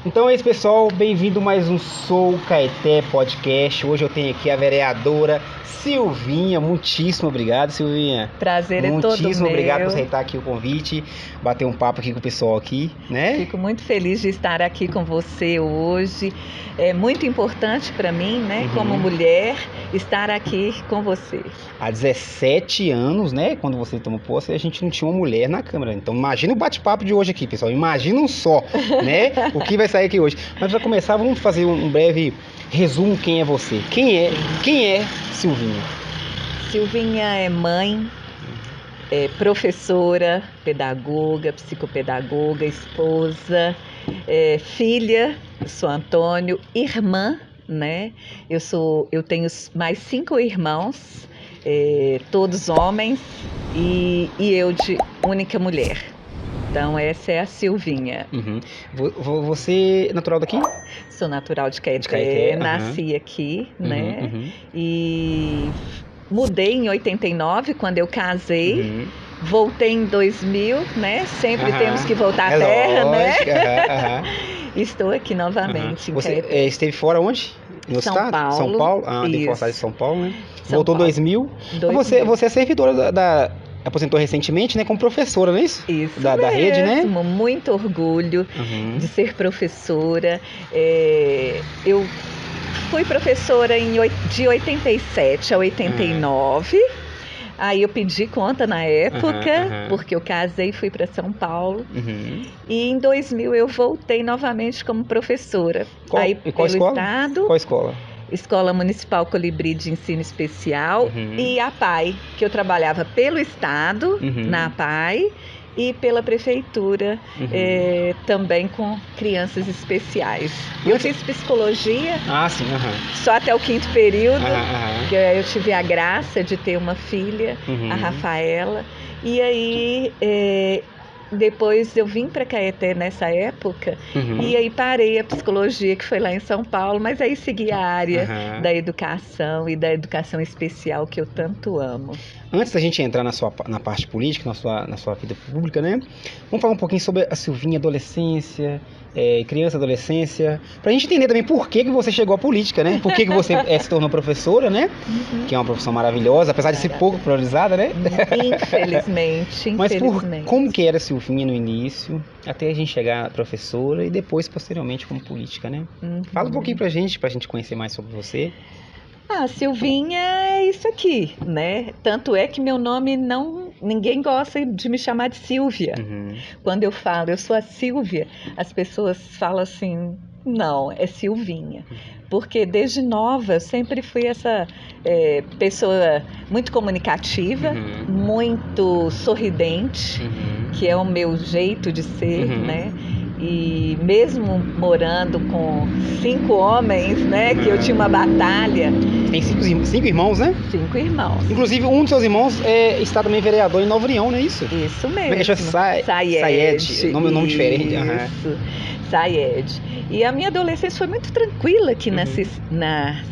Então é isso, pessoal, bem-vindo a mais um Sou Caeté Podcast. Hoje eu tenho aqui a vereadora Silvinha. Muitíssimo obrigado, Silvinha. Prazer é todo meu. Muitíssimo obrigado por aceitar aqui o convite, bater um papo aqui com o pessoal aqui, né? Fico muito feliz de estar aqui com você hoje. É muito importante para mim, né, como mulher, estar aqui com você. Há 17 anos, né, quando você tomou posse, a gente não tinha uma mulher na Câmara. Então imagina o bate-papo de hoje aqui, pessoal. Imagina um só, né, o que vai sair aqui hoje. Mas para começar, vamos fazer um breve resumo. Quem é você? Quem é Silvinha? Silvinha é mãe, é professora, pedagoga, psicopedagoga, esposa, filha, sou Antônio, irmã, né? Eu tenho mais 5 irmãos, todos homens, e eu de única mulher. Então, essa é a Silvinha. Você é natural daqui? Sou natural de Caeté, nasci aqui, né? E mudei em 89, quando eu casei. Voltei em 2000, né? Sempre temos que voltar à terra, lógico, né? Estou aqui novamente em Você Caeté. esteve fora onde? No São estado? Paulo. São Paulo? Tem Isso. postagem de São Paulo, né? São Voltou em Paulo. 2000. 2000. Você é servidora aposentou recentemente, né? Como professora, não é isso? Isso da rede, né? Muito orgulho de ser professora. Eu fui professora de 87 a 89. Aí eu pedi conta na época, porque eu casei e fui para São Paulo. E em 2000 eu voltei novamente como professora. Qual escola? Estado. Qual escola? Escola Municipal Colibri de Ensino Especial e a APAE, que eu trabalhava pelo Estado, na APAE, e pela Prefeitura, também com crianças especiais. Eu fiz psicologia, só até o 5º período, que eu tive a graça de ter uma filha, a Rafaela, e aí depois eu vim para Caeté nessa época, e aí parei a psicologia, que foi lá em São Paulo, mas aí segui a área da educação e da educação especial, que eu tanto amo. Antes da gente entrar na parte política, na sua vida pública, né? Vamos falar um pouquinho sobre a Silvinha, adolescência, criança, adolescência, pra gente entender também por que você chegou à política, né? Por que você se tornou professora, né? Que é uma profissão maravilhosa, apesar de ser pouco valorizada, né? Infelizmente. Mas como que era a Silvinha no início, até a gente chegar a professora e depois, posteriormente, como política, né? Fala um pouquinho pra gente conhecer mais sobre você. Silvinha é isso aqui, né? Tanto é que meu nome ninguém gosta de me chamar de Silvia. Quando eu falo, eu sou a Silvia, as pessoas falam assim, não, é Silvinha. Porque desde nova eu sempre fui essa pessoa muito comunicativa, muito sorridente, que é o meu jeito de ser, né? E mesmo morando com 5 homens, né? Que eu tinha uma batalha. Tem 5 irmãos, né? 5 irmãos. Inclusive, um dos seus irmãos está também vereador em Nova União, não é isso? Isso mesmo. Como é que chama? Sayed. Nome diferente. Isso. Sayed. E a minha adolescência foi muito tranquila aqui na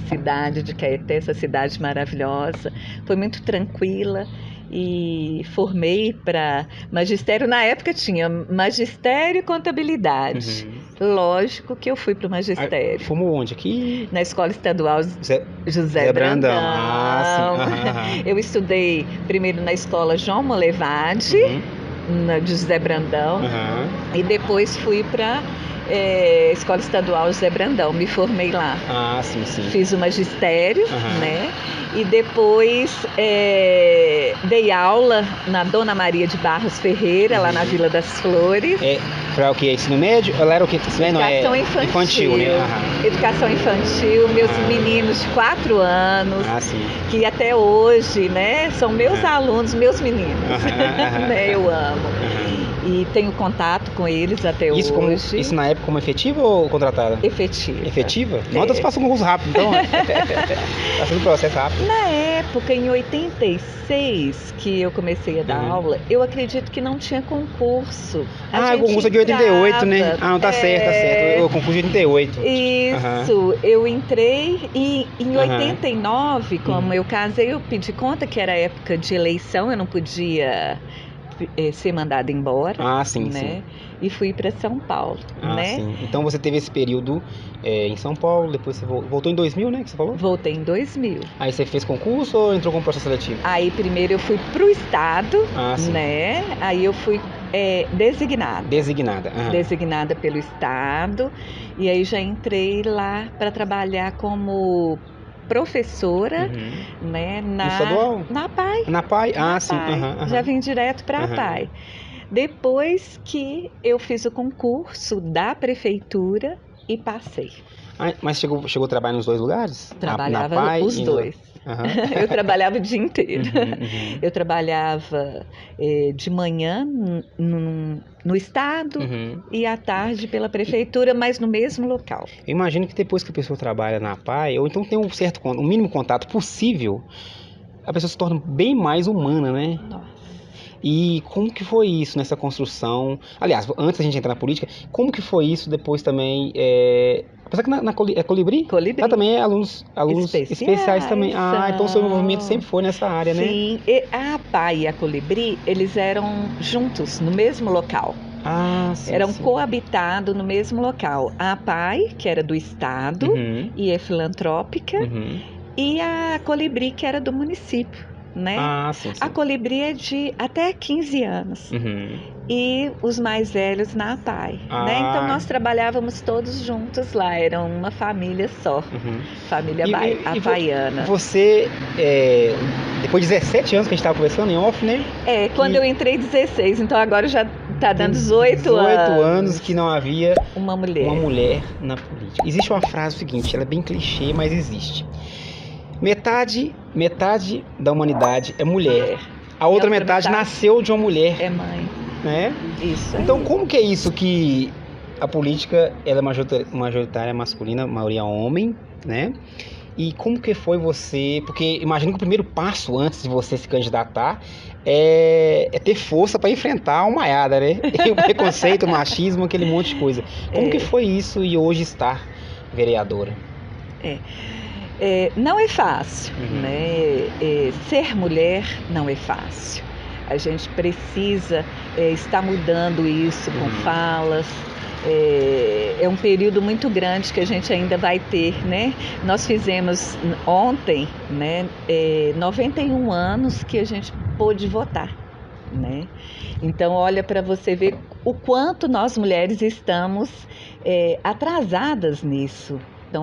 cidade de Caeté, essa cidade maravilhosa. Foi muito tranquila. E formei para magistério. Na época tinha magistério e contabilidade. Lógico que eu fui para o magistério. Formou onde? Aqui? Na Escola Estadual José Brandão. Eu estudei primeiro na Escola João Molevade, de José Brandão, e depois fui para Escola Estadual José Brandão, me formei lá. Fiz o magistério, né? E depois dei aula na Dona Maria de Barros Ferreira, lá na Vila das Flores. Para o que? Ensino médio? Ela era o que? Educação infantil, né? Educação infantil, meus meninos de 4 anos, que até hoje, né, são meus alunos, meus meninos, né, eu amo. E tenho contato com eles até hoje. Isso na época como efetiva ou contratada? Efetiva. Efetiva? Notas passam um concurso rápido, então. Passando o processo rápido. Na época, em 86, que eu comecei a dar aula, eu acredito que não tinha concurso. O concurso é de 88, né? Não, tá certo. O concurso de 88. Isso. Eu entrei e em 89, como eu casei, eu pedi conta que era época de eleição, eu não podia ser mandada embora. Ah, sim, né? sim. E fui para São Paulo, Ah, né? sim. Então você teve esse período em São Paulo, depois você voltou em 2000, né, que você falou? Voltei em 2000. Aí você fez concurso ou entrou com processo seletivo? Aí primeiro eu fui pro estado, Ah, sim. né? Aí eu fui designada. Designada. Designada pelo estado. E aí já entrei lá para trabalhar como professora, né? Estadual? Na PAI. Na PAI? Ah, Na sim. PAI. Já vim direto para a PAI. Depois que eu fiz o concurso da prefeitura e passei. Ah, mas chegou a trabalhar nos dois lugares? Trabalhava na PAI os dois. Eu trabalhava o dia inteiro. Eu trabalhava de manhã no estado e à tarde pela prefeitura, mas no mesmo local. Eu imagino que depois que a pessoa trabalha na PAI, ou então tem um mínimo contato possível, a pessoa se torna bem mais humana, né? Nossa. E como que foi isso nessa construção? Aliás, antes da gente entrar na política, como que foi isso depois também? Apesar que é Colibri? Colibri. Lá também é alunos especiais também. Ah, então o seu envolvimento sempre foi nessa área, né? Sim, a PAI e a Colibri, eles eram juntos, no mesmo local. Ah, sim. Eram coabitados no mesmo local. A PAI, que era do estado e é filantrópica, e a Colibri, que era do município. Né? Ah, sim. A Colibri é de até 15 anos e os mais velhos na PAI, né? Então nós trabalhávamos todos juntos lá, era uma família só, família apaiana. Você, depois de 17 anos que a gente estava conversando em off, né? Quando eu entrei 16, então agora já está dando 18 anos que não havia uma mulher na política. Existe uma frase seguinte, ela é bem clichê, mas existe. Metade da humanidade é mulher. A outra metade nasceu de uma mulher. É mãe. Né? Isso. Então, como que é isso que a política ela é majoritária masculina, maioria homem, né? E como que foi você... Porque imagino que o primeiro passo antes de você se candidatar é ter força para enfrentar uma maiada, né? O preconceito, o machismo, aquele monte de coisa. Como que foi isso e hoje estar vereadora? Não é fácil, né? Ser mulher não é fácil. A gente precisa estar mudando isso com falas. É um período muito grande que a gente ainda vai ter, né? Nós fizemos ontem, né, 91 anos que a gente pôde votar, né? Então, olha para você ver o quanto nós mulheres estamos atrasadas nisso.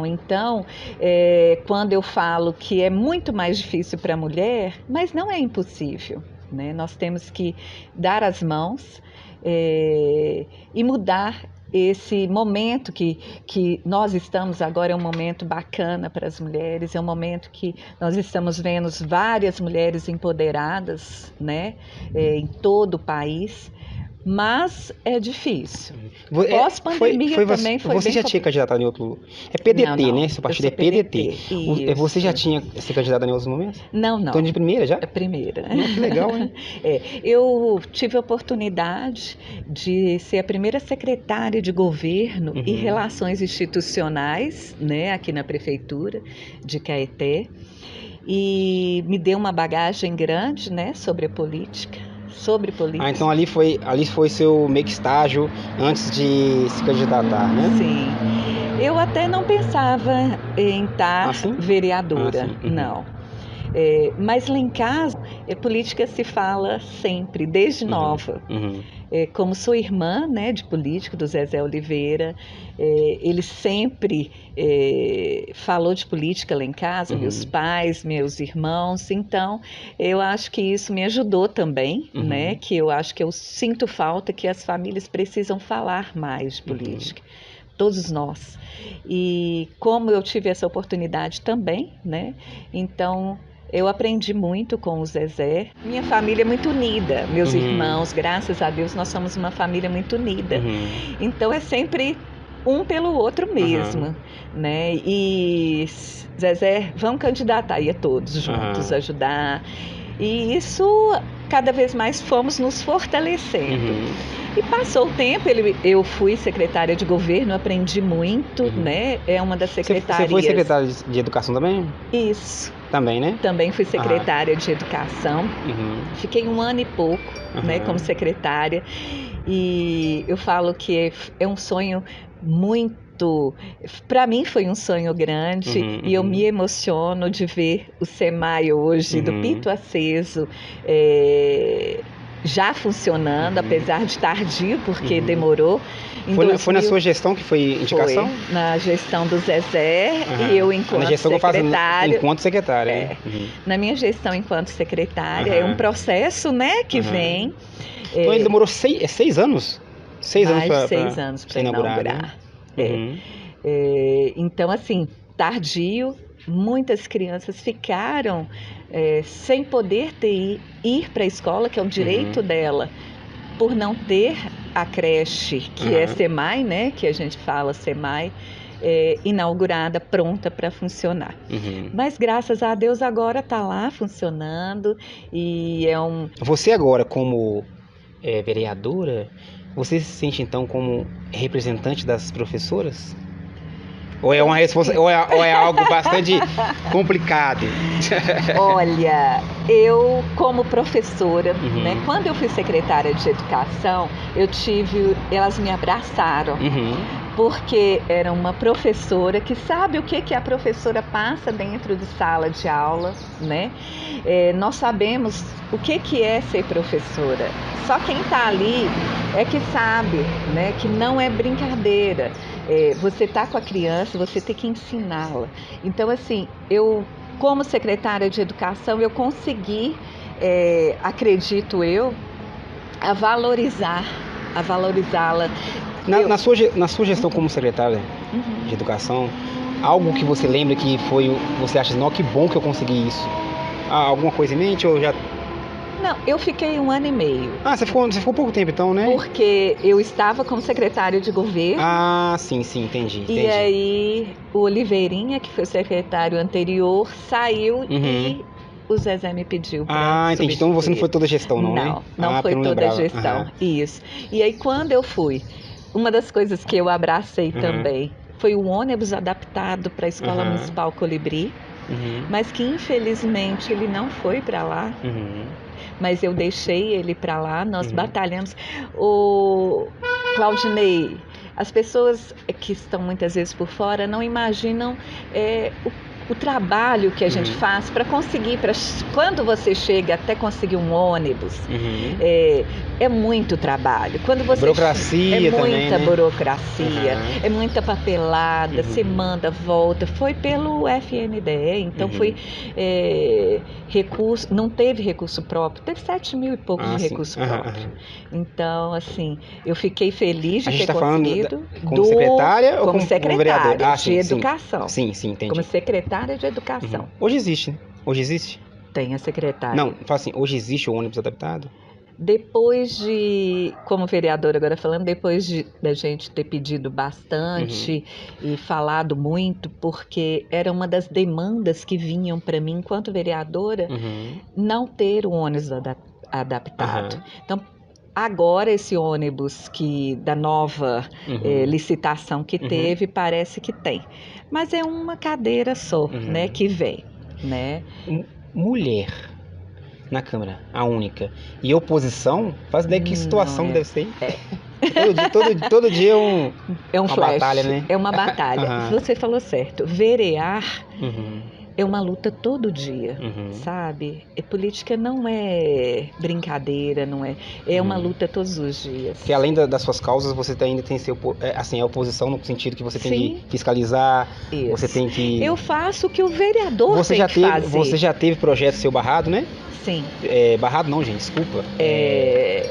Então, quando eu falo que é muito mais difícil para a mulher, mas não é impossível, né? Nós temos que dar as mãos e mudar esse momento que nós estamos agora. É um momento bacana para as mulheres, é um momento que nós estamos vendo várias mulheres empoderadas, né, em todo o país. Mas é difícil. Pós-pandemia também foi Você bem já tinha candidatado em outro... É PDT, não, né? Seu partido é PDT. Você já tinha se candidatado em outros momentos? Não. Então de primeira já? Primeira. Que legal, hein? Eu tive a oportunidade de ser a primeira secretária de governo e relações institucionais, né, aqui na prefeitura de Caeté. E me deu uma bagagem grande, né, sobre política. Ah, então ali foi seu meio que estágio antes de se candidatar, né? Sim. Eu até não pensava em estar vereadora, não. Mas lá em casa, política se fala sempre, desde nova. Como sou irmã, né, de político, do Zezé Oliveira, ele sempre falou de política lá em casa, meus pais, meus irmãos. Então, eu acho que isso me ajudou também, né, que eu acho que eu sinto falta que as famílias precisam falar mais de política. Todos nós. E como eu tive essa oportunidade também, né, então... Eu aprendi muito com o Zezé. Minha família é muito unida, meus irmãos, graças a Deus, nós somos uma família muito unida. Então é sempre um pelo outro mesmo, né? E Zezé, vamos candidatar aí a todos juntos, ajudar. E isso, cada vez mais fomos nos fortalecendo. E passou o tempo, eu fui secretária de governo, aprendi muito, né? É uma das secretarias... Você foi secretária de educação também? Isso. Também, né? Também fui secretária de educação. Fiquei 1 ano e pouco, né, como secretária. E eu falo que é um sonho muito... Para mim foi um sonho grande e eu me emociono de ver o SEMAI hoje, do Pinto Aceso, já funcionando, apesar de tardio, porque demorou. Foi na sua gestão que foi indicação? Foi na gestão do Zezé e eu enquanto secretária. Enquanto secretária, Na minha gestão enquanto secretária, é um processo, né, que vem. Então ele demorou 6 anos? 6 anos para 6 anos para inaugurar. Né? Então, assim, tardio, muitas crianças ficaram sem poder ir para a escola, que é um direito dela, por não ter a creche, que é SEMAI, né? Que a gente fala SEMAI, inaugurada, pronta para funcionar. Mas graças a Deus agora está lá funcionando e é um... Você agora como vereadora, você se sente então como representante das professoras? Ou é uma ou é algo bastante complicado? Olha, eu como professora, né, quando eu fui secretária de educação, elas me abraçaram, porque era uma professora que sabe o que a professora passa dentro de sala de aula, né? Nós sabemos o que é ser professora. Só quem está ali é que sabe, né, que não é brincadeira. Você está com a criança, você tem que ensiná-la. Então, assim, eu, como secretária de educação, eu consegui, acredito eu, a valorizá-la. Na sua gestão como secretária de educação, algo que você lembra que você acha, não, que bom que eu consegui isso? Alguma coisa em mente ou já... Não, eu fiquei 1 ano e meio. Você ficou pouco tempo então, né? Porque eu estava como secretária de governo. Sim, entendi. E aí o Oliveirinha, que foi o secretário anterior, saiu e o Zezé me pediu para entendi. Então você não foi toda a gestão, não, né? Não foi toda a gestão. Isso. E aí quando eu fui, uma das coisas que eu abracei também foi o ônibus adaptado para a Escola Municipal Colibri, mas que infelizmente ele não foi para lá. Mas eu deixei ele para lá, nós batalhamos. O Claudinei, as pessoas que estão muitas vezes por fora não imaginam o trabalho que a gente faz para conseguir, quando você chega até conseguir um ônibus, é muito trabalho. Quando você burocracia é também, muita né? burocracia, é muita papelada, você manda, volta. Foi pelo FNDE, então foi recurso, não teve recurso próprio, teve 7 mil e pouco de recurso próprio. Então, assim, eu fiquei feliz de ter conseguido. Como secretária ou como secretária vereadora? de educação. Sim, entendi. Como secretária de educação. Hoje existe, né? Hoje existe? Tem a secretária. Não, fala assim, hoje existe o ônibus adaptado? Depois de, como vereadora agora falando, depois da gente ter pedido bastante e falado muito, porque era uma das demandas que vinham para mim enquanto vereadora, não ter o ônibus adaptado. Então, agora esse ônibus da nova licitação que teve, parece que tem. Mas é uma cadeira só, né, que vem, né? Mulher na Câmara, a única. E oposição, faz ideia que situação que deve ser. Todo dia é uma flash, batalha, né? É uma batalha. Você falou certo. Verear é uma luta todo dia, sabe? Política não é brincadeira, não é. É uma luta todos os dias. Porque além das suas causas, você ainda tem a oposição no sentido que você tem que fiscalizar, você tem que... Eu faço o que o vereador tem que fazer. Você já teve projeto seu barrado, né? Sim. Barrado não, gente, desculpa.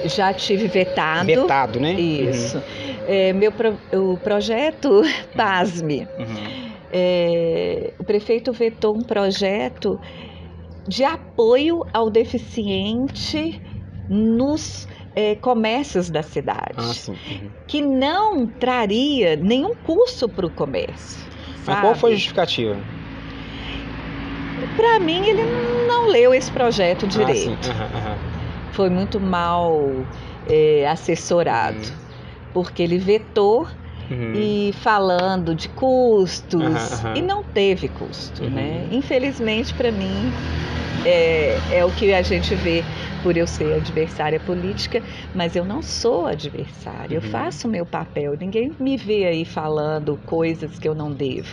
Já tive vetado. Vetado, né? Isso. O projeto, pasme. O prefeito vetou um projeto de apoio ao deficiente nos comércios da cidade, que não traria nenhum custo para o comércio. Mas qual foi a justificativa? Para mim, ele não leu esse projeto direito. Foi muito mal assessorado, porque ele vetou e falando de custos, e não teve custo, né? Infelizmente, para mim, é o que a gente vê por eu ser adversária política, mas eu não sou adversária, eu faço o meu papel, ninguém me vê aí falando coisas que eu não devo,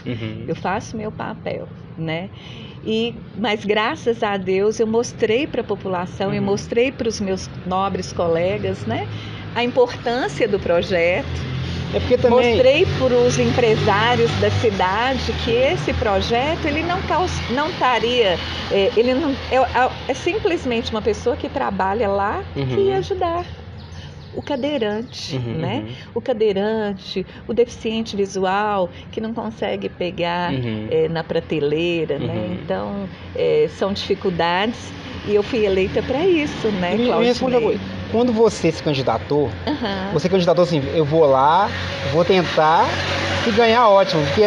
eu faço o meu papel, né? Mas graças a Deus eu mostrei para a população, eu mostrei para os meus nobres colegas, né, a importância do projeto. Porque também... Mostrei para os empresários da cidade que esse projeto ele não estaria, ele não é simplesmente uma pessoa que trabalha lá que ia ajudar o cadeirante, né? O cadeirante, o deficiente visual que não consegue pegar na prateleira, né? Então são dificuldades e eu fui eleita para isso, né, Claudinei? Quando você se candidatou, você candidatou assim, eu vou lá, vou tentar e ganhar, ótimo, porque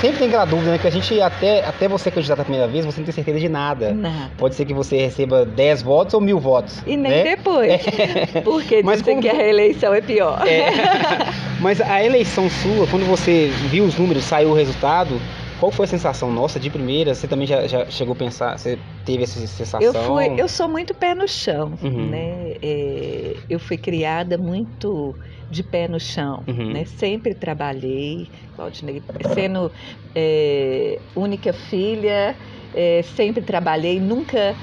sempre tem aquela dúvida, né, que a gente, até você candidatar a primeira vez, você não tem certeza de nada. Pode ser que você receba 10 votos ou 1000 votos. E nem depois, porque dizem que a reeleição é pior. Mas a eleição sua, quando você viu os números, saiu o resultado, qual foi a sensação nossa de primeira? Você também já chegou a pensar, você teve essa sensação? Eu sou muito pé no chão, né? Eu fui criada muito de pé no chão, né? Sempre trabalhei, Claudinei, sendo única filha, sempre trabalhei, nunca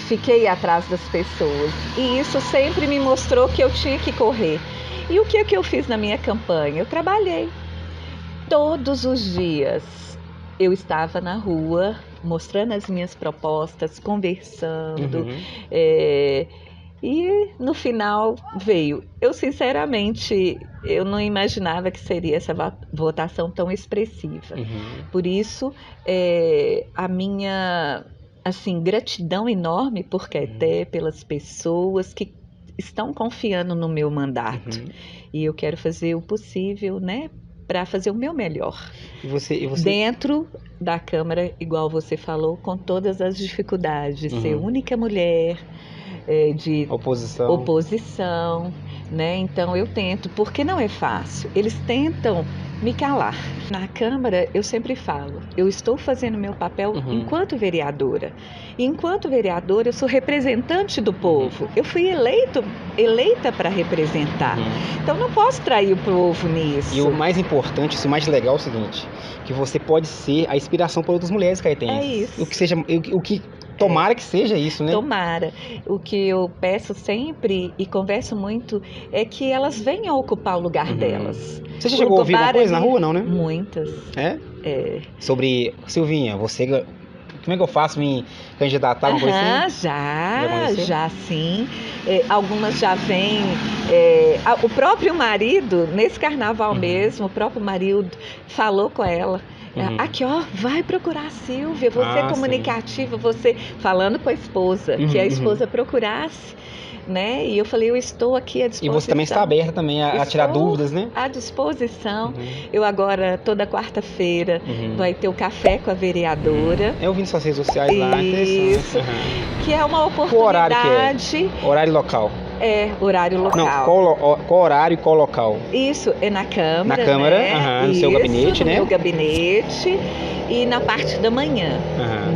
fiquei atrás das pessoas. E isso sempre me mostrou que eu tinha que correr. E o que é que eu fiz na minha campanha? Eu trabalhei. Todos os dias eu estava na rua mostrando as minhas propostas, conversando, e no final veio. Eu sinceramente, eu não imaginava que seria essa votação tão expressiva. Por isso, a minha gratidão enorme por Caeté, pelas pessoas que estão confiando no meu mandato. E eu quero fazer o possível, né, para fazer o meu melhor. E você... Dentro da Câmara, igual você falou, com todas as dificuldades, ser única mulher, de oposição, né? Então eu tento, porque não é fácil. Eles tentam me calar. Na Câmara, eu sempre falo, eu estou fazendo meu papel enquanto vereadora. E enquanto vereadora, eu sou representante do povo. Eu fui eleita para representar. Então não posso trair o povo nisso. E o mais importante, o mais legal é o seguinte, que você pode ser a inspiração para outras mulheres caetenses. É isso. O que tomara que seja isso, né? Tomara. O que eu peço sempre e converso muito é que elas venham ocupar o lugar delas. Você já chegou a ouvir alguma coisa na rua, não, né? Muitas. Sobre, Silvinha, você... Como é que eu faço me candidatar? Uma coisa assim? Já sim. Algumas já vêm. O próprio marido, nesse carnaval mesmo, o próprio marido falou com ela. Aqui, ó, vai procurar a Silvia, você é comunicativa, você falando com a esposa, que a esposa procurasse, né? E eu falei, eu estou aqui à disposição. E você também está aberta também a tirar dúvidas, né? À disposição. Eu agora, toda quarta-feira, vai ter o café com a vereadora. Eu vi nas suas redes sociais lá, isso, que é uma oportunidade. Qual horário que é? Horário local? Horário local. Não, qual horário e qual local? Isso, é na Câmara. Na Câmara, né? No seu gabinete, né? No meu gabinete e na parte da manhã,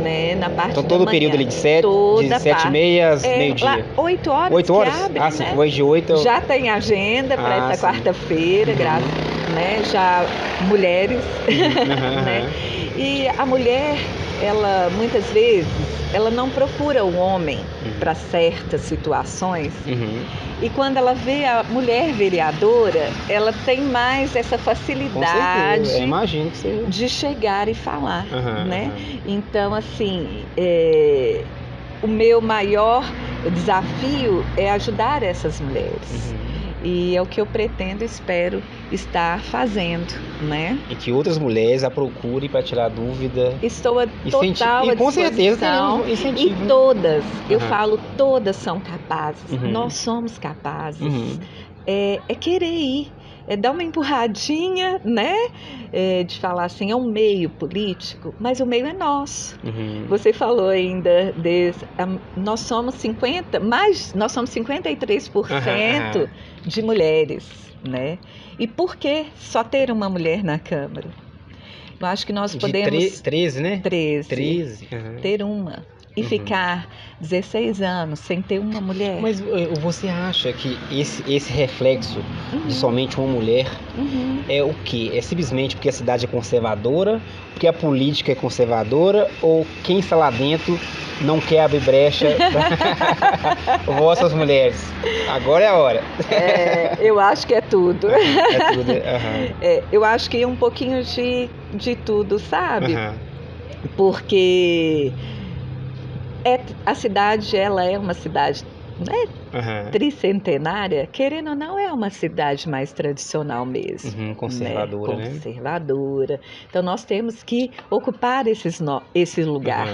né? Na parte então todo o período ali de 7h30 às meio-dia. 8 horas. 8 horas? Que abre, Sim, né? hoje de 8. Já tem agenda para essa quarta-feira, né? Já mulheres, né? E a mulher, ela muitas vezes, ela não procura o homem para certas situações. E quando ela vê a mulher vereadora, ela tem mais essa facilidade imagino que seja. De chegar e falar, né? Então, assim, o meu maior desafio é ajudar essas mulheres. E é o que eu pretendo, espero estar fazendo, né? E que outras mulheres a procurem para tirar dúvida. Estou total e com certeza teremos incentivo. E todas, eu falo, todas são capazes. Nós somos capazes. É querer ir. É dar uma empurradinha, né? De falar assim, é um meio político, mas o meio é nosso. Você falou ainda, nós somos 53% de mulheres. né? E por que só ter uma mulher na Câmara? Eu acho que nós podemos... 13, né? 13. Ter uma. E ficar 16 anos sem ter uma mulher. Mas você acha que esse reflexo de somente uma mulher é o quê? É simplesmente porque a cidade é conservadora, porque a política é conservadora, ou quem está lá dentro não quer abrir brecha para vossas mulheres? Agora é a hora. Eu acho que é tudo. É tudo. Eu acho que é um pouquinho de tudo, sabe? Porque... a cidade, ela é uma cidade, né, tricentenária, querendo ou não, é uma cidade mais tradicional mesmo. Conservadora, né? Conservadora. Então, nós temos que ocupar esse lugar.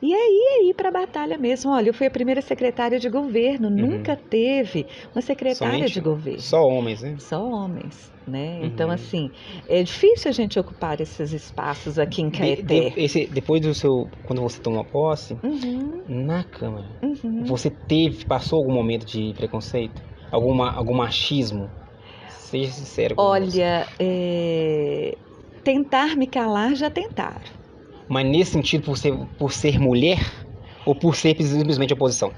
E aí, ir para a batalha mesmo. Olha, eu fui a primeira secretária de governo, nunca teve uma secretária de governo. Só homens, né? Só homens, né? Então, assim, é difícil a gente ocupar esses espaços aqui em Caeté. Depois quando você tomou posse, na Câmara, você passou algum momento de preconceito? Algum machismo? Seja sincero com Olha, tentar me calar, já tentaram. Mas nesse sentido, por ser mulher ou por ser simplesmente oposição?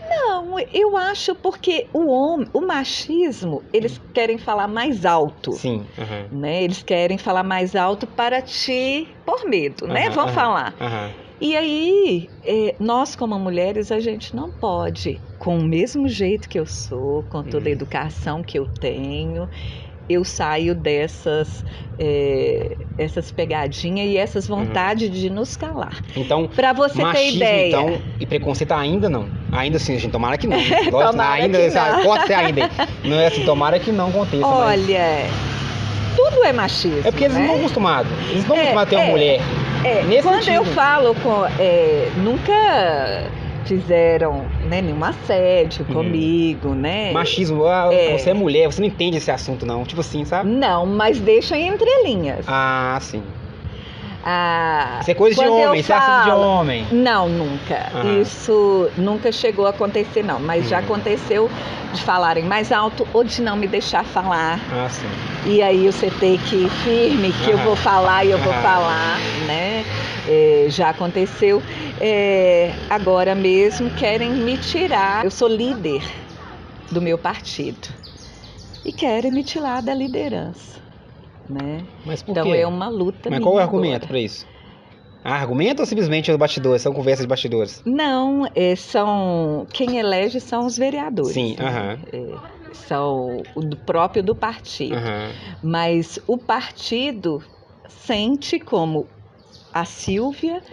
Não, eu acho porque o machismo, eles querem falar mais alto. Sim. Né? Eles querem falar mais alto para te pôr medo, né? Vão falar. E aí, nós como mulheres, a gente não pode, com o mesmo jeito que eu sou, com toda a educação que eu tenho, eu saio essas pegadinhas e essas vontades de nos calar. Então, para você ter ideia. Então, e preconceito ainda não. Ainda assim, gente, tomara que não. Pode ser ainda. Não é assim, tomara que não aconteça. Olha, tudo é machismo. É porque eles não estão acostumados. Eles não estão acostumados a ter uma mulher. Quando sentido. Eu falo nunca fizeram, né, nenhum assédio comigo, né? Machismo, você é mulher, você não entende esse assunto não, tipo assim, sabe? Não, mas deixa em entrelinhas. Ah, sim. Isso é coisa de homem, isso é assunto de homem. Não, nunca. Isso nunca chegou a acontecer, não. Mas já aconteceu de falarem mais alto ou de não me deixar falar. Ah, sim. E aí você tem que ir firme, que eu vou falar e eu vou falar, né? Já aconteceu. Agora mesmo querem me tirar. Eu sou líder do meu partido. E querem me tirar da liderança. Né? Mas por então quê? É uma luta. Mas qual é o argumento para isso? Argumento ou simplesmente os bastidores? São conversas de bastidores? Não, quem elege são os vereadores. Sim, né? São o próprio do partido. Mas o partido sente como a Silvia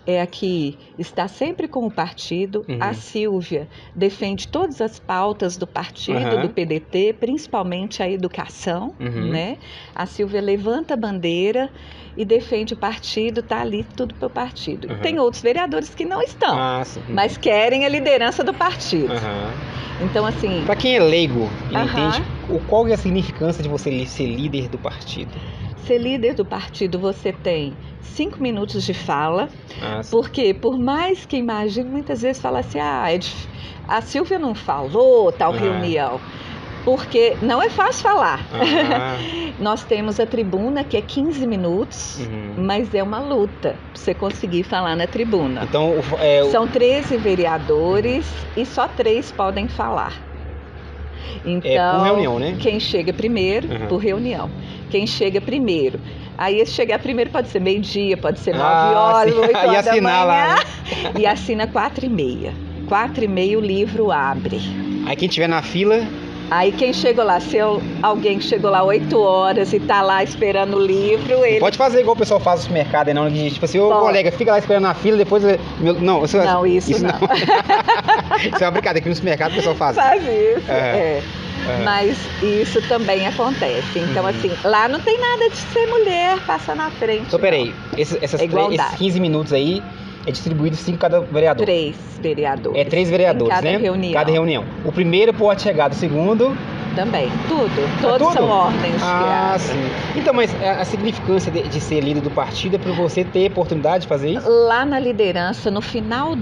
é a que está sempre com o partido. A Silvia defende todas as pautas do partido, do PDT, principalmente a educação, né? A Silvia levanta a bandeira e defende o partido, tá ali tudo pro partido. Tem outros vereadores que não estão, mas querem a liderança do partido. Então, assim... Para quem é leigo e não entende, qual é a significância de você ser líder do partido? Ser líder do partido, você tem 5 minutos de fala, porque por mais que imagine, muitas vezes fala assim, a Silvia não falou tal reunião, porque não é fácil falar. Nós temos a tribuna, que é 15 minutos, mas é uma luta para você conseguir falar na tribuna. Então, são 13 vereadores e só 3 podem falar. Então, por reunião, né? Quem chega primeiro, por reunião. Quem chega primeiro. Aí esse chegar primeiro pode ser meio-dia, pode ser 9 horas, 8 horas da manhã. Lá, né? E assina 4h30. 4h30 o livro abre. Aí quem estiver na fila... Aí quem chegou lá, se alguém chegou lá 8 horas e tá lá esperando o livro, ele... Pode fazer igual o pessoal faz no supermercado, não? Tipo assim, ô colega, fica lá esperando na fila, depois... Não, isso não. Isso é uma brincadeira, que no supermercado o pessoal faz. Faz isso, Mas isso também acontece. Então, assim, lá não tem nada de ser mulher, passa na frente. Então, peraí, esses 15 minutos aí é distribuído 5 cada vereador. 3 vereadores. 3 vereadores, em cada reunião. Cada reunião. O primeiro pode chegar do segundo Também, todos são ordens de guiada. Sim. Então, mas a significância de ser líder do partido é para você ter oportunidade de fazer isso? Lá na liderança, no final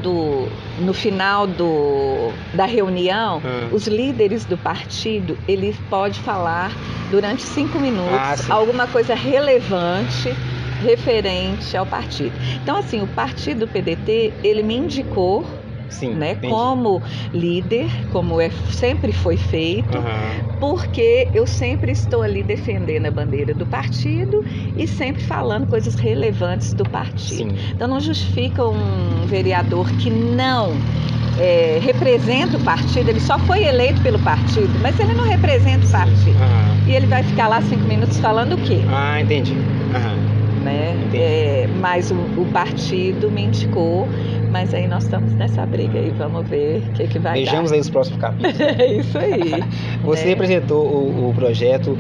da reunião, os líderes do partido, ele pode falar durante 5 minutos alguma coisa relevante referente ao partido. Então, assim, o partido PDT, ele me indicou, né, como líder, como sempre foi feito, porque eu sempre estou ali defendendo a bandeira do partido e sempre falando coisas relevantes do partido. Então não justifica um vereador que não representa o partido, ele só foi eleito pelo partido, mas ele não representa o partido. E ele vai ficar lá 5 minutos falando o quê? Entendi. Né? Mas o partido me indicou, mas aí nós estamos nessa briga aí, vamos ver o que vai dar. Vejamos aí os próximos capítulos. É isso aí. Você apresentou o projeto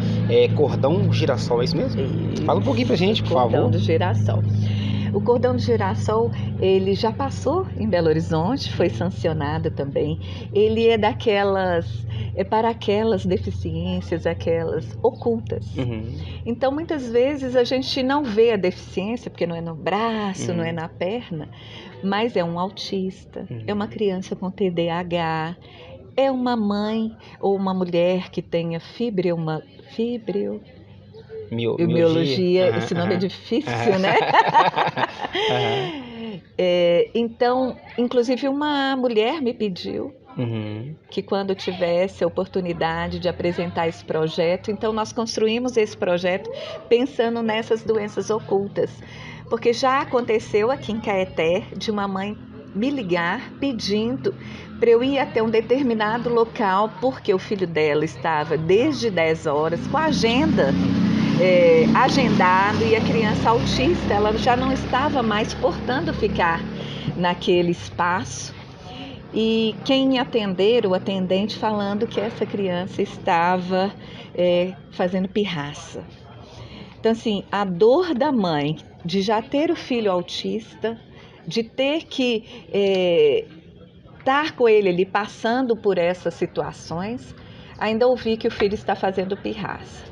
Cordão do Girassol, é isso mesmo? Isso. Fala um pouquinho pra gente, por favor. Cordão do Girassol. O Cordão do Girassol, ele já passou em Belo Horizonte, foi sancionado também. Ele é para aquelas deficiências, aquelas ocultas. Então, muitas vezes a gente não vê a deficiência, porque não é no braço, não é na perna, mas é um autista, é uma criança com TDAH, é uma mãe ou uma mulher que tenha fibromialgia, esse nome é difícil, né? Então, inclusive uma mulher me pediu que quando tivesse a oportunidade de apresentar esse projeto, então nós construímos esse projeto pensando nessas doenças ocultas, porque já aconteceu aqui em Caeté de uma mãe me ligar pedindo para eu ir até um determinado local, porque o filho dela estava desde 10 horas com a agenda agendado, e a criança autista, ela já não estava mais suportando ficar naquele espaço, e quem atender, o atendente falando que essa criança estava fazendo pirraça. Então, assim, a dor da mãe de já ter o filho autista, de ter que estar com ele ali passando por essas situações, ainda ouvi que o filho está fazendo pirraça.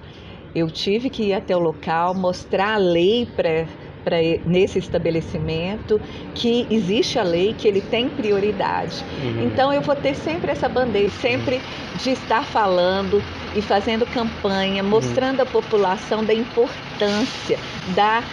Eu tive que ir até o local, mostrar a lei nesse estabelecimento, que existe a lei, que ele tem prioridade. Então eu vou ter sempre essa bandeira, sempre de estar falando e fazendo campanha, mostrando à população da importância da